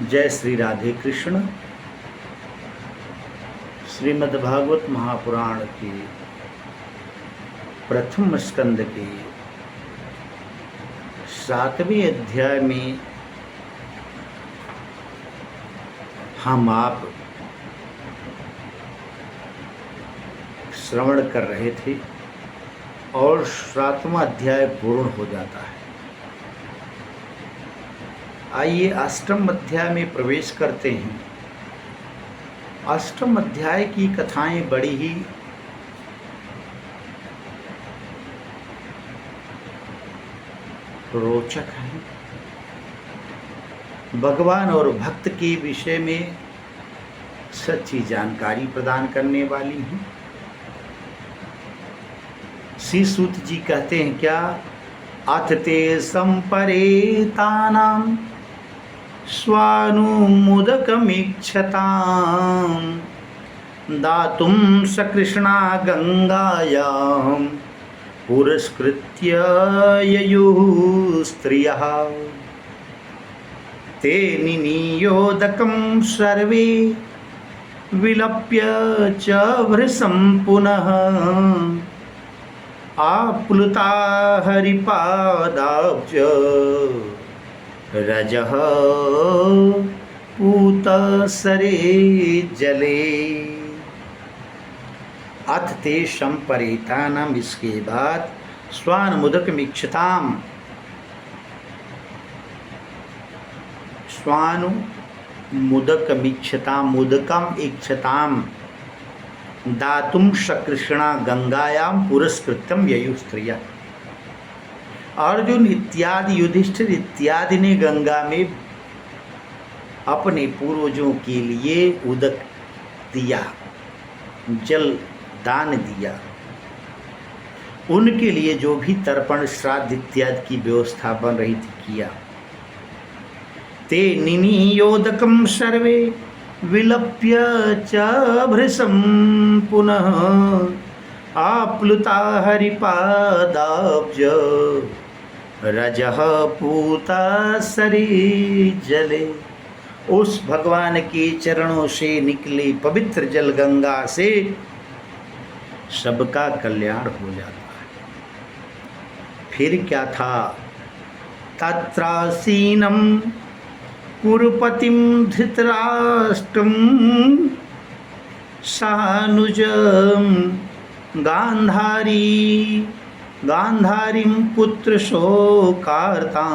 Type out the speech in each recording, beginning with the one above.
जय श्री राधे कृष्ण। श्रीमद्भागवत महापुराण के प्रथम स्कंद के 7वें अध्याय में हम आप श्रवण कर रहे थे और 7वां अध्याय पूर्ण हो जाता है। आइए अष्टम अध्याय में प्रवेश करते हैं। अष्टम अध्याय की कथाएं बड़ी ही रोचक हैं। भगवान और भक्त के विषय में सच्ची जानकारी प्रदान करने वाली हैं। श्री सूत जी कहते हैं क्या, अथ ते संपरेतानां स्वानुमुदकमीक्षतां दातुं सकृष्णा गंगायां पुरस्कृत्य ययुः स्त्रियः ते निनीयोदकं सर्वे विलप्य च भृशं पुनः आप्लुता हरिपादाब्ज रजः पूतसरे जले। अथ ते संपरेतानाम, इसके बाद स्वानुमुदकमीक्षताम, स्वानुमुदकमीक्षताम, मुदकम इक्षताम दातुम सकृष्णा गंगायाम पुरस्कृत्यम ययुः स्त्रियः। अर्जुन इत्यादि, युधिष्ठिर इत्यादि ने गंगा में अपने पूर्वजों के लिए उदक दिया, जल दान दिया। उनके लिए जो भी तर्पण श्राद्ध इत्यादि की व्यवस्था बन रही थी किया। ते निनीयोदकं सर्वे विलप्य च भृशं पुनः आप्लुता हरिपादाब्ज रजः पूतसरे जले। उस भगवान के चरणों से निकले पवित्र जल गंगा से सबका कल्याण हो जाता है। फिर क्या था, तत्रासीनं कुरुपतिं धृतराष्ट्रं सानुजं गांधारीं पुत्रशोकार्तां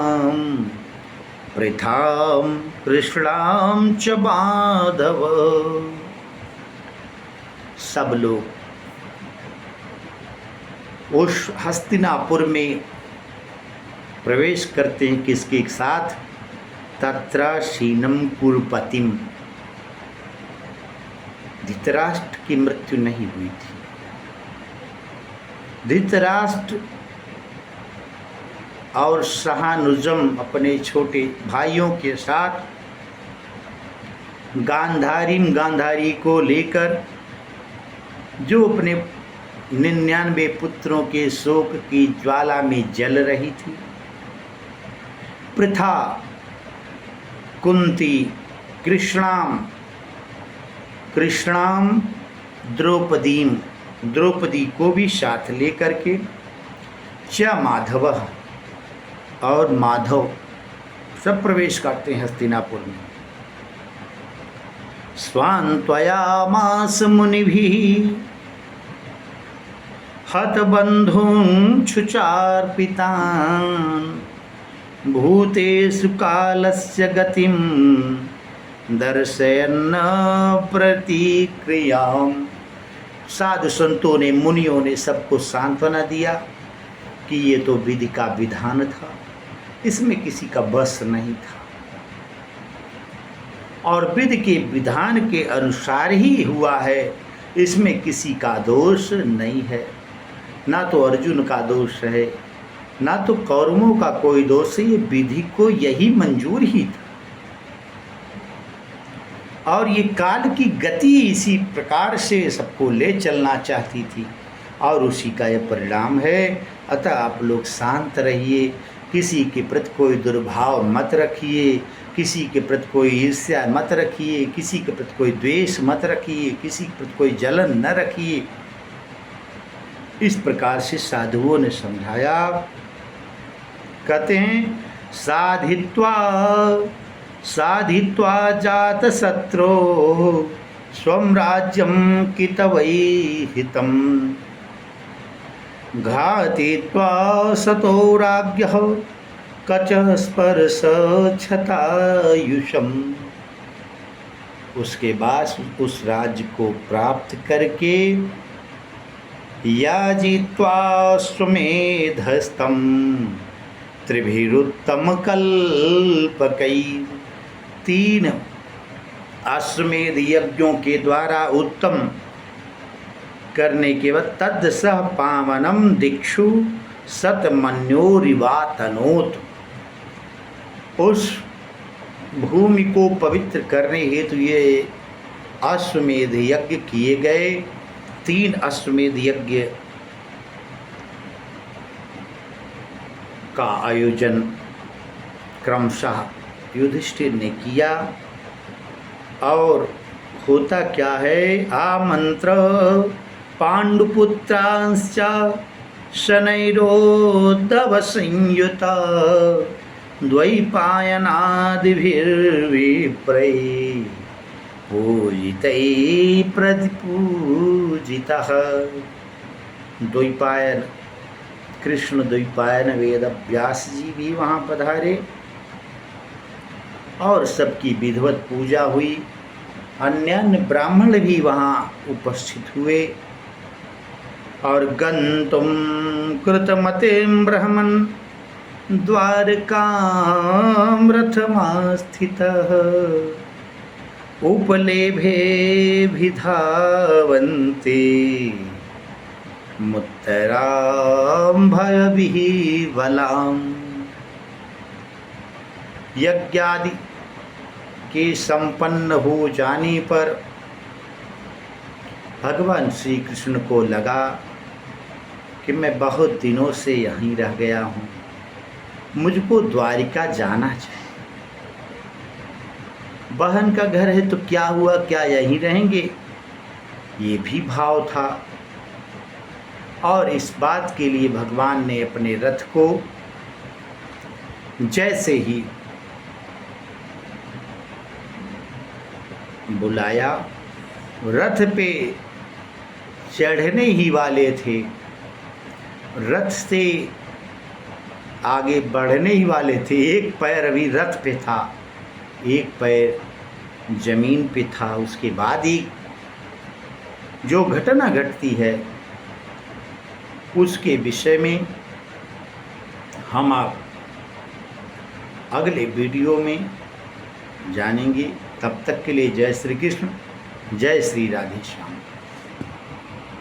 पृथां कृष्णां च माधव। सब लोग उस हस्तिनापुर में प्रवेश करते हैं। किसके साथ, तत्रासीनं कुरुपतिम। धृतराष्ट्र की मृत्यु नहीं हुई थी। धृतराष्ट्र और सहानुजम अपने छोटे भाइयों के साथ गांधारी को लेकर, जो अपने 99 पुत्रों के शोक की ज्वाला में जल रही थी, पृथा, कुंती, कृष्णाम द्रौपदी को भी साथ लेकर के, च माधव, और माधव सब प्रवेश करते हैं हस्तिनापुर में। स्वान्त्वयामास मुनिभिः हतबन्धून् छुचार्पितान् भूतेषु कालस्य गतिं दर्शयन्न प्रतिक्रियां। साधु संतों ने, मुनियों ने सबको सांत्वना दिया कि ये तो विधि का विधान था, इसमें किसी का बस नहीं था और विधि के विधान के अनुसार ही हुआ है, इसमें किसी का दोष नहीं है। ना तो अर्जुन का दोष है, ना तो कौरवों का कोई दोष है। ये विधि को यही मंजूर ही था और ये काल की गति इसी प्रकार से सबको ले चलना चाहती थी और उसी का यह परिणाम है। अतः आप लोग शांत रहिए, किसी के प्रति कोई दुर्भाव मत रखिए किसी के प्रति कोई ईर्ष्या मत रखिए, किसी के प्रति कोई द्वेष मत रखिए, किसी के प्रति कोई जलन न रखिए। इस प्रकार से साधुओं ने समझाया। कहते हैं साधित्वा जात शत्रो स्वं राज्यम कितवैहितम घातित्वा सतो राज्ञः कच स्पर्श क्षतायुषम। उसके बाद उस राज्य को प्राप्त करके याजित्वा स्वमेधस्तं त्रिभिरुत्तम कल्पकै। 3 अश्वमेध यज्ञों के द्वारा उत्तम करने के बाद तद सह पावनम दिक्षु सतमन्योरिवातनोत। उस भूमि को पवित्र करने हेतु ये अश्वमेध यज्ञ किए गए। 3 अश्वमेध यज्ञ का आयोजन क्रमशः युधिष्ठिर ने किया। और होता क्या है, आमंत्र पांडुपुत्रांश्च शनैरोद्धव संयुता द्वैपायनादिभिर्विप्रै पूजितै प्रतिपूजितः। द्वैपायन कृष्ण द्वैपायन वेद व्यास जी भी वहाँ पधारे और सबकी विधिवत पूजा हुई। अन्य ब्राह्मण भी वहाँ उपस्थित हुए। और गंतुम कृतमतिं ब्रह्मन् द्वारकां रथमास्थितः उपलेभे भिधावन्ते मुत्तरां भयविह्वलां। यज्ञादि के संपन्न हो जाने पर भगवान श्री कृष्ण को लगा कि मैं बहुत दिनों से यहीं रह गया हूँ, मुझको द्वारिका जाना चाहिए। बहन का घर है तो क्या हुआ, क्या यहीं रहेंगे, ये भी भाव था। और इस बात के लिए भगवान ने अपने रथ को जैसे ही बुलाया, रथ पे चढ़ने ही वाले थे, रथ से आगे बढ़ने ही वाले थे। एक पैर अभी रथ पे था, एक पैर जमीन पे था। उसके बाद ही जो घटना घटती है उसके विषय में हम आप अगले वीडियो में जानेंगे। तब तक के लिए जय श्री कृष्ण, जय श्री राधे श्याम।